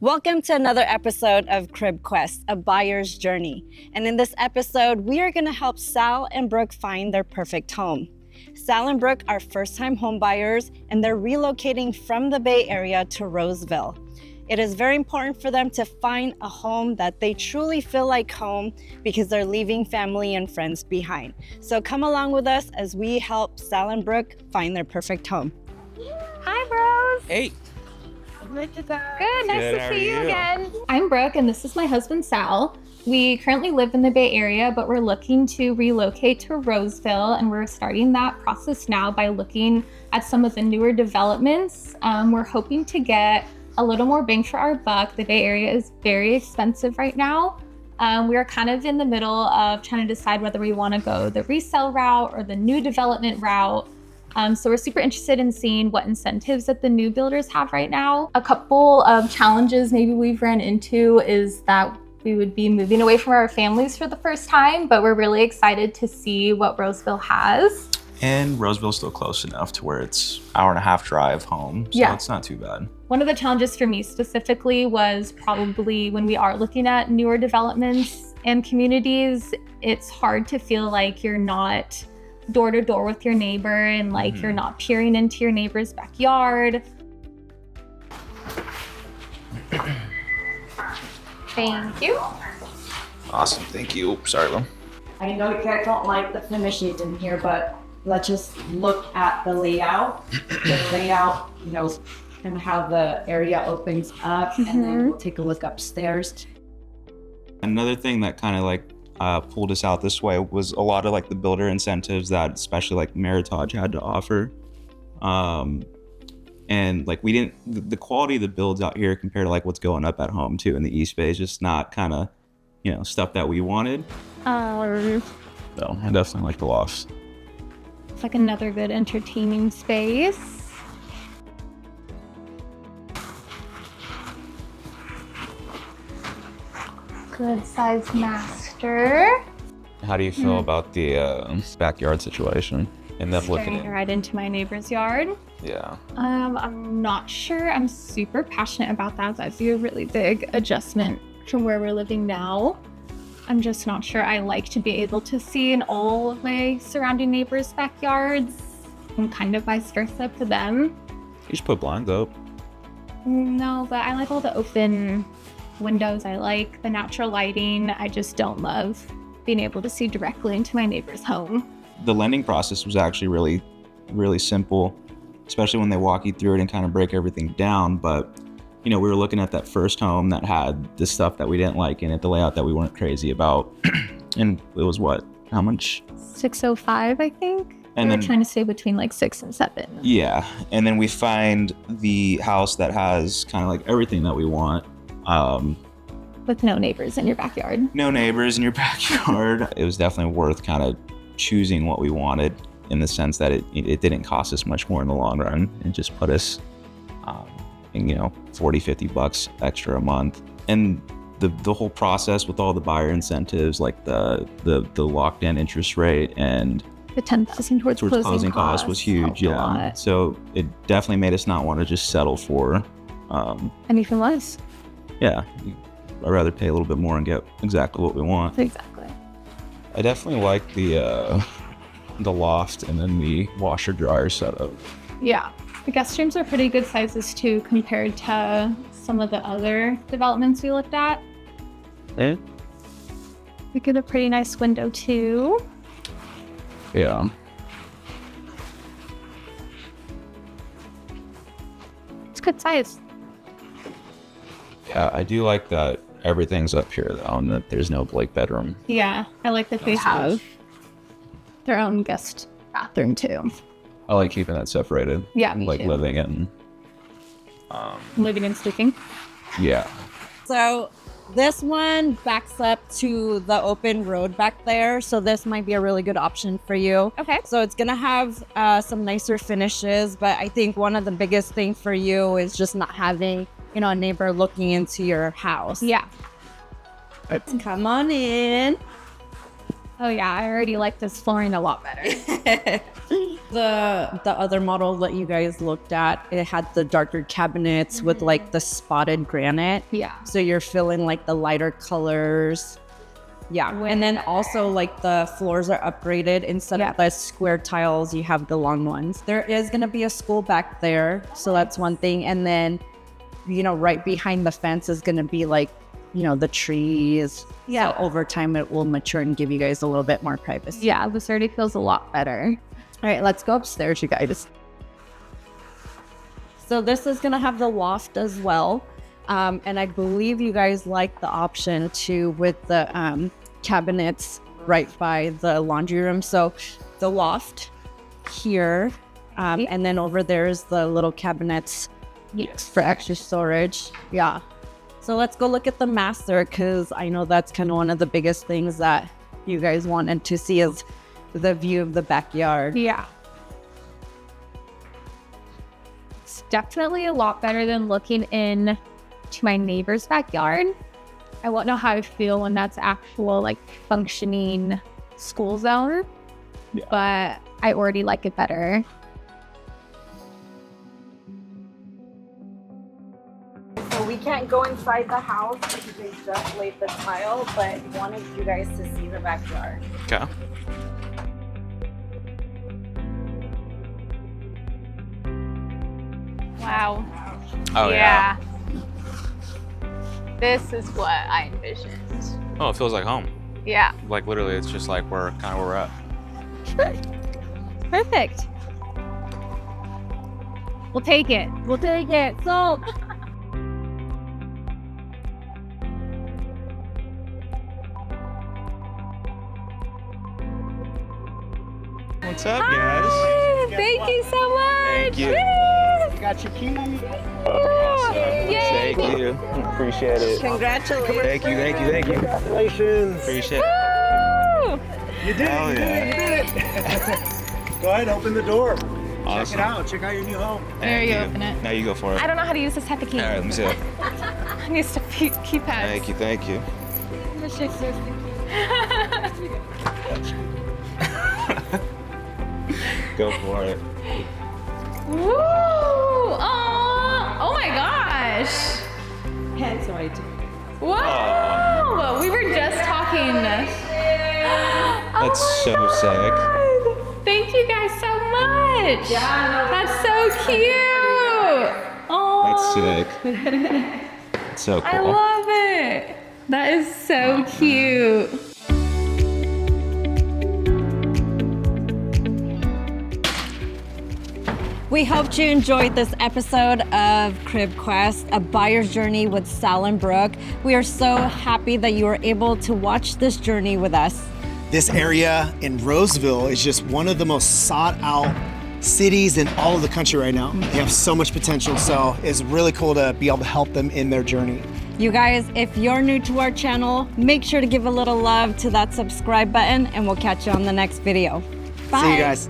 Welcome to another episode of Crib Quest, a buyer's journey. And in this episode, we are going to help Sal and Brooke find their perfect home. Sal and Brooke are first-time home buyers, and they're relocating from the Bay Area to Roseville. It is very important for them to find a home that they truly feel like home because they're leaving family and friends behind. So come along with us as we help Sal and Brooke find their perfect home. Hi, bros. Hey. Good, nice to see you again. I'm Brooke, and this is my husband, Sal. We currently live in the Bay Area, but we're looking to relocate to Roseville, and we're starting that process now by looking at some of the newer developments. We're hoping to get a little more bang for our buck. The Bay Area is very expensive right now. We are kind of in the middle of trying to decide whether we want to go the resale route or the new development route. So we're super interested in seeing what incentives that the new builders have right now. A couple of challenges maybe we've ran into is that we would be moving away from our families for the first time, but we're really excited to see what Roseville has. And Roseville's still close enough to where it's hour and a half drive home, so It's not too bad. One of the challenges for me specifically was probably when we are looking at newer developments and communities, it's hard to feel like you're not door to door with your neighbor and like you're not peering into your neighbor's backyard. Thank you. Awesome, thank you. Sorry, Lil. I know you guys don't like the finishes in here, but let's just look at the layout. The layout, and how the area opens up, and then we'll take a look upstairs. Another thing that kind of pulled us out this way was a lot of the builder incentives that especially Meritage had to offer. And we didn't, the quality of the builds out here compared to what's going up at home too in the East Bay is just not kind of, stuff that we wanted. No, I definitely like the lofts. It's like another good entertaining space. Good sized master. How do you feel about the backyard situation and them looking Staring right into my neighbor's yard? Yeah. I'm not sure. I'm super passionate about that. That'd be a really big adjustment from where we're living now. I'm just not sure I like to be able to see in all of my surrounding neighbors' backyards and kind of vice versa for them. You should put blinds up. No, but I like all the open windows. I like the natural lighting. I just don't love being able to see directly into my neighbor's home. The lending process was actually really, really simple, especially when they walk you through it and kind of break everything down. But, we were looking at that first home that had the stuff that we didn't like in it, the layout that we weren't crazy about. And it was how much? 605, I think. And we're trying to stay between 6 and 7. Yeah. And then we find the house that has kind of everything that we want. With no neighbors in your backyard. No neighbors in your backyard. It was definitely worth kind of choosing what we wanted in the sense that it didn't cost us much more in the long run. It just put us, $40-50 extra a month. And the whole process with all the buyer incentives, the locked in interest rate and the $10,000 towards closing costs was huge. Yeah. So it definitely made us not want to just settle for anything less. Yeah. I'd rather pay a little bit more and get exactly what we want. Exactly. I definitely like the loft and then the washer dryer setup. Yeah. The guest rooms are pretty good sizes too compared to some of the other developments we looked at. Yeah. We get a pretty nice window too. Yeah. It's good size. Yeah, I do like that everything's up here though, and that there's no bedroom. Yeah, I like that they have their own guest bathroom too. I like keeping that separated. Yeah, me too. Living and living and sleeping. Yeah. So this one backs up to the open road back there, so this might be a really good option for you. Okay. So it's gonna have some nicer finishes, but I think one of the biggest things for you is just not having a neighbor looking into your house. Yeah. Come on in. Oh yeah, I already like this flooring a lot better. The other model that you guys looked at, it had the darker cabinets with like the spotted granite. Yeah. So you're feeling like the lighter colors. Yeah. And then also like the floors are upgraded. Instead of the square tiles, you have the long ones. There is going to be a school back there. So that's one thing. And then, you know, right behind the fence is going to be like, you know, the trees. Yeah. So over time it will mature and give you guys a little bit more privacy. Yeah, this already feels a lot better. All right, let's go upstairs, you guys. So this is gonna have the loft as well. And I believe you guys like the option too with the cabinets right by the laundry room. So the loft here, and then over there is the little cabinets for extra storage. Yeah. So let's go look at the master, because I know that's kind of one of the biggest things that you guys wanted to see is the view of the backyard. Yeah. It's definitely a lot better than looking in to my neighbor's backyard. I won't know how I feel when that's actual like functioning school zone, but I already like it better. So we can't go inside the house because they just laid the tile, but wanted you guys to see the backyard. Okay. Wow. Oh yeah. This is what I envisioned. Oh, it feels like home. Yeah. Like literally, it's just like we're kind of where we're at. Perfect. We'll take it. We'll take it. So What's up, guys? Thank you so much. Thank you. You got your keys. Awesome. Yay. Thank you. Appreciate it. congratulations. Thank you. Thank you. Thank you. Congratulations. Appreciate it. Woo! You did it. Hell You did it. You did it. Go ahead, open the door. Awesome. Check it out. Check out your new home. There you open it. Now you go for it. I don't know how to use this type of key. All right, let me see it. I'm used to keypads. Thank you. Thank you. Go for it. Woo! Oh my gosh! That's right. Whoa! We were just talking. That's so sick. Thank you guys so much. Yeah, that's so cute. Oh, That's sick. So cool. I love it. That is so cute. We hoped you enjoyed this episode of Crib Quest, a buyer's journey with Sal and Brooke. We are so happy that you were able to watch this journey with us. This area in Roseville is just one of the most sought out cities in all of the country right now. They have so much potential, so it's really cool to be able to help them in their journey. You guys, if you're new to our channel, make sure to give a little love to that subscribe button, and we'll catch you on the next video. Bye. See you guys.